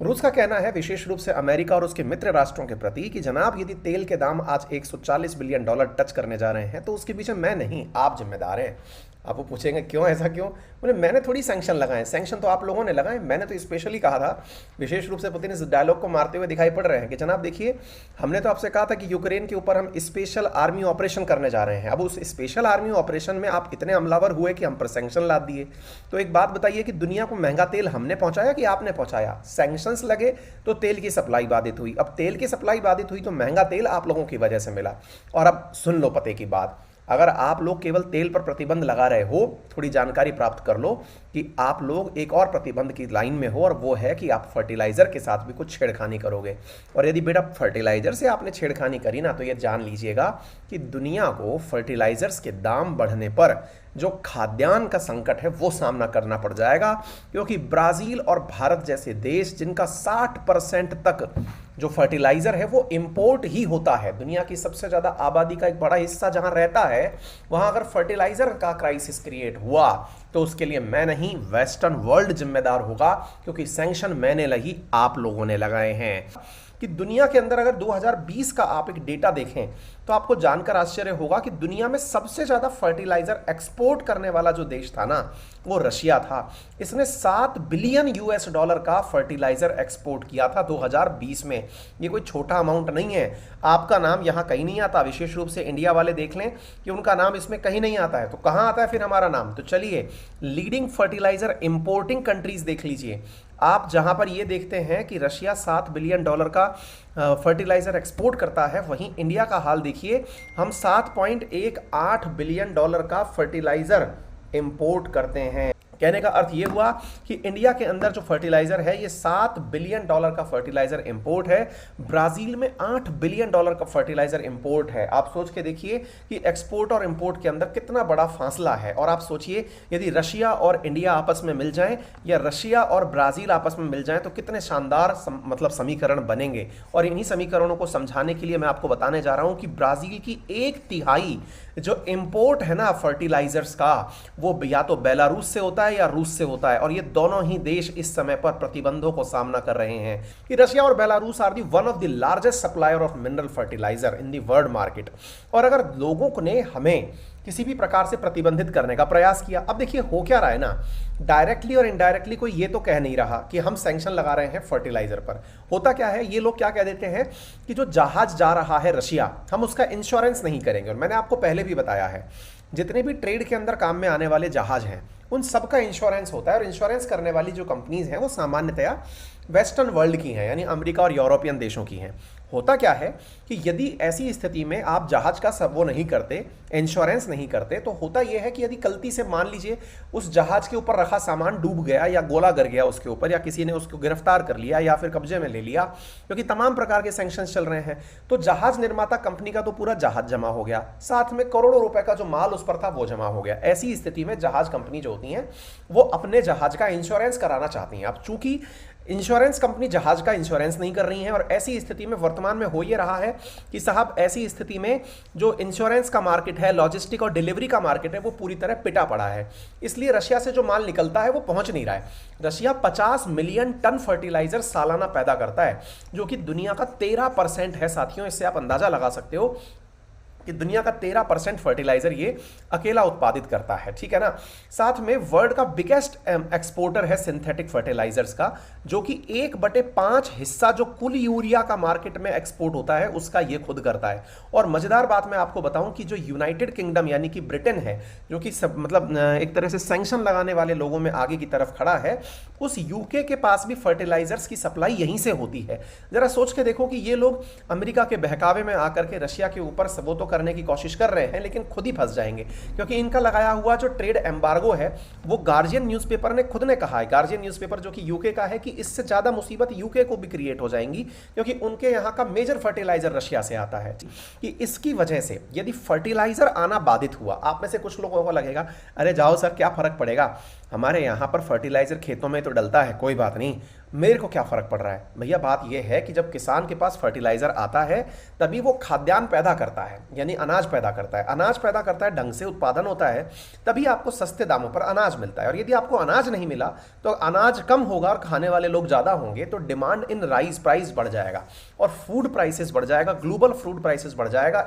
रूस का कहना है विशेष रूप से अमेरिका और उसके मित्र राष्ट्रों के प्रति कि जनाब यदि तेल के दाम आज 140 बिलियन डॉलर टच करने जा रहे हैं तो उसके पीछे मैं नहीं आप जिम्मेदार हैं। आप वो पूछेंगे क्यों, ऐसा क्यों? बोले मैंने थोड़ी सैंक्शन लगाए, सैंक्शन तो आप लोगों ने लगाए, मैंने तो स्पेशली कहा था। विशेष रूप से पुतिन इस डायलॉग को मारते हुए दिखाई पड़ रहे हैं कि जनाब देखिए, हमने तो आपसे कहा था कि यूक्रेन के ऊपर हम स्पेशल आर्मी ऑपरेशन करने जा रहे हैं। अब उस स्पेशल आर्मी ऑपरेशन में आप इतने हमलावर हुए कि हम पर सैंक्शन लाद दिए। तो एक बात बताइए कि दुनिया को महंगा तेल हमने पहुंचाया कि आपने पहुंचाया? सैंक्शंस लगे तो तेल की सप्लाई बाधित हुई। अब तेल की सप्लाई बाधित हुई तो महंगा तेल आप लोगों की वजह से मिला। और अब सुन लो पते की बात, अगर आप लोग केवल तेल पर प्रतिबंध लगा रहे हो, थोड़ी जानकारी प्राप्त कर लो कि आप लोग एक और प्रतिबंध की लाइन में हो, और वो है कि आप फर्टिलाइजर के साथ भी कुछ छेड़खानी करोगे। और यदि बेटा फर्टिलाइजर से आपने छेड़खानी करी ना, तो ये जान लीजिएगा कि दुनिया को फर्टिलाइजर्स के दाम बढ़ने पर जो खाद्यान्न का संकट है वो सामना करना पड़ जाएगा। क्योंकि ब्राजील और भारत जैसे देश जिनका 60% तक जो फर्टिलाइजर है वो इंपोर्ट ही होता है, दुनिया की सबसे ज्यादा आबादी का एक बड़ा हिस्सा जहां रहता है, वहां अगर फर्टिलाइजर का क्राइसिस क्रिएट हुआ तो उसके लिए मैं नहीं वेस्टर्न वर्ल्ड जिम्मेदार होगा। क्योंकि सैंक्शन मैंने लगी, आप लोगों ने लगाए हैं। कि दुनिया के अंदर अगर 2020 का आप एक डेटा देखें तो आपको जानकर आश्चर्य होगा कि दुनिया में सबसे ज्यादा फर्टिलाइजर एक्सपोर्ट करने वाला जो देश था ना, वो रशिया था। इसने 7 बिलियन यूएस डॉलर का फर्टिलाइजर एक्सपोर्ट किया था 2020 में। ये कोई छोटा अमाउंट नहीं है। आपका नाम यहां कहीं नहीं आता। विशेष रूप से इंडिया वाले देख लें कि उनका नाम इसमें कहीं नहीं आता है, तो कहां आता है फिर हमारा नाम? तो चलिए लीडिंग फर्टिलाइजर इंपोर्टिंग कंट्रीज देख लीजिए आप, जहां पर ये देखते हैं कि रशिया 7 बिलियन डॉलर का फर्टिलाइजर एक्सपोर्ट करता है, वहीं इंडिया का हाल देखिए, हम 7.18 बिलियन डॉलर का फर्टिलाइजर इंपोर्ट करते हैं। कहने का अर्थ ये हुआ कि इंडिया के अंदर जो फर्टिलाइजर है ये 7 बिलियन डॉलर का फर्टिलाइजर इंपोर्ट है। ब्राजील में 8 बिलियन डॉलर का फर्टिलाइजर इंपोर्ट है। आप सोच के देखिए कि एक्सपोर्ट और इंपोर्ट के अंदर कितना बड़ा फासला है। और आप सोचिए यदि रशिया और इंडिया आपस में मिल जाएं या रशिया और ब्राजील आपस में मिल जाएं तो कितने शानदार मतलब समीकरण बनेंगे। और इन्हीं समीकरणों को समझाने के लिए मैं आपको बताने जा रहा हूं कि ब्राजील की 1/3 जो इंपोर्ट है ना फर्टिलाइजर्स का, वो या तो बेलारूस से होता है या रूस से होता है। और ये दोनों ही देश इस समय पर प्रतिबंधों को सामना कर रहे हैं कि रशिया और Belarus are the one of the largest supplier of mineral fertiliser in the world market. और अगर लोगों ने हमें किसी भी प्रकार से प्रतिबंधित करने का प्रयास किया, अब देखिए हो क्या रहा है ना, डायरेक्टली और इनडायरेक्टली कोई ये तो कह नहीं रहा कि हम सैंक्शन लगा रहे हैं फर्टिलाइजर पर। होता क्या है, ये लोग क्या कह देते हैं कि जो जहाज जा रहा है रशिया, हम उसका इंश्योरेंस नहीं करेंगे। और मैंने आपको पहले भी बताया है, जितने भी ट्रेड के अंदर काम में आने वाले जहाज हैं उन सबका इंश्योरेंस होता है। और इंश्योरेंस करने वाली जो कंपनीज हैं वो सामान्यतया वेस्टर्न वर्ल्ड की हैं, यानी अमेरिका और यूरोपियन देशों की हैं। होता क्या है कि यदि ऐसी स्थिति में आप जहाज का सब वो नहीं करते, इंश्योरेंस नहीं करते, तो होता यह है कि यदि गलती से मान लीजिए उस जहाज के ऊपर रखा सामान डूब गया या गोला गिर गया उसके ऊपर, या किसी ने उसको गिरफ्तार कर लिया या फिर कब्जे में ले लिया, क्योंकि तमाम प्रकार के सैंक्शंस चल रहे हैं, तो जहाज निर्माता कंपनी का तो पूरा जहाज जमा हो गया, साथ में करोड़ों रुपए का जो माल उस पर था वो जमा हो गया। ऐसी स्थिति में जहाज कंपनी जो होती हैं वो अपने जहाज का इंश्योरेंस कराना चाहती हैं। अब चूंकि इंश्योरेंस कंपनी जहाज का इंश्योरेंस नहीं कर रही है, और ऐसी स्थिति में वर्तमान में हो ये रहा है कि साहब ऐसी स्थिति में जो इंश्योरेंस का मार्केट है, लॉजिस्टिक और डिलीवरी का मार्केट है, वो पूरी तरह पिटा पड़ा है। इसलिए रशिया से जो माल निकलता है वो पहुंच नहीं रहा है। रशिया 50 मिलियन टन फर्टिलाइजर सालाना पैदा करता है, जो कि दुनिया का 13% है साथियों। इससे आप अंदाजा लगा सकते हो कि दुनिया का 13% फर्टिलाइजर ये अकेला उत्पादित करता है, ठीक है ना। साथ में वर्ल्ड का बिगेस्ट एक्सपोर्टर है सिंथेटिक फर्टिलाइजर्स का, जो कि 1/5 हिस्सा जो कुल यूरिया का मार्केट में एक्सपोर्ट होता है उसका ये खुद करता है। और मजेदार बात मैं आपको बताऊं कि जो यूनाइटेड किंगडम यानी कि ब्रिटेन है, जो कि सब मतलब एक तरह से सैंक्शन लगाने वाले लोगों में आगे की तरफ खड़ा है, उस यूके के पास भी फर्टिलाइजर्स की सप्लाई यहीं से होती है। जरा सोच के देखो कि ये लोग अमेरिका के बहकावे में आकर के रशिया के ऊपर वो तो करने की कोशिश कर रहे हैं, लेकिन खुद ही फंस जाएंगे। क्योंकि इनका लगाया हुआ जो ट्रेड एम्बार्गो है वो गार्जियन न्यूज़पेपर ने खुद ने कहा है, गार्जियन न्यूज़पेपर जो कि यूके का है, कि इससे ज्यादा मुसीबत यूके को भी क्रिएट हो जाएंगी, क्योंकि उनके यहां का मेजर फर्टिलाइजर रशिया से आता है। कि इसकी वजह से यदि फर्टिलाइजर आना बाधित हुआ, आप में से कुछ लोगों को लगेगा अरे जाओ सर क्या फर्क पड़ेगा, हमारे यहाँ पर फर्टिलाइज़र खेतों में तो डलता है, कोई बात नहीं, मेरे को क्या फ़र्क पड़ रहा है भैया। बात यह है कि जब किसान के पास फर्टिलाइज़र आता है तभी वो खाद्यान्न पैदा करता है, यानी अनाज पैदा करता है। अनाज पैदा करता है, ढंग से उत्पादन होता है, तभी आपको सस्ते दामों पर अनाज मिलता है। और यदि आपको अनाज नहीं मिला तो अनाज कम होगा और खाने वाले लोग ज़्यादा होंगे, तो डिमांड इन राइस प्राइस बढ़ जाएगा और फूड प्राइसेस बढ़ जाएगा, ग्लोबल फूड प्राइसेस बढ़ जाएगा।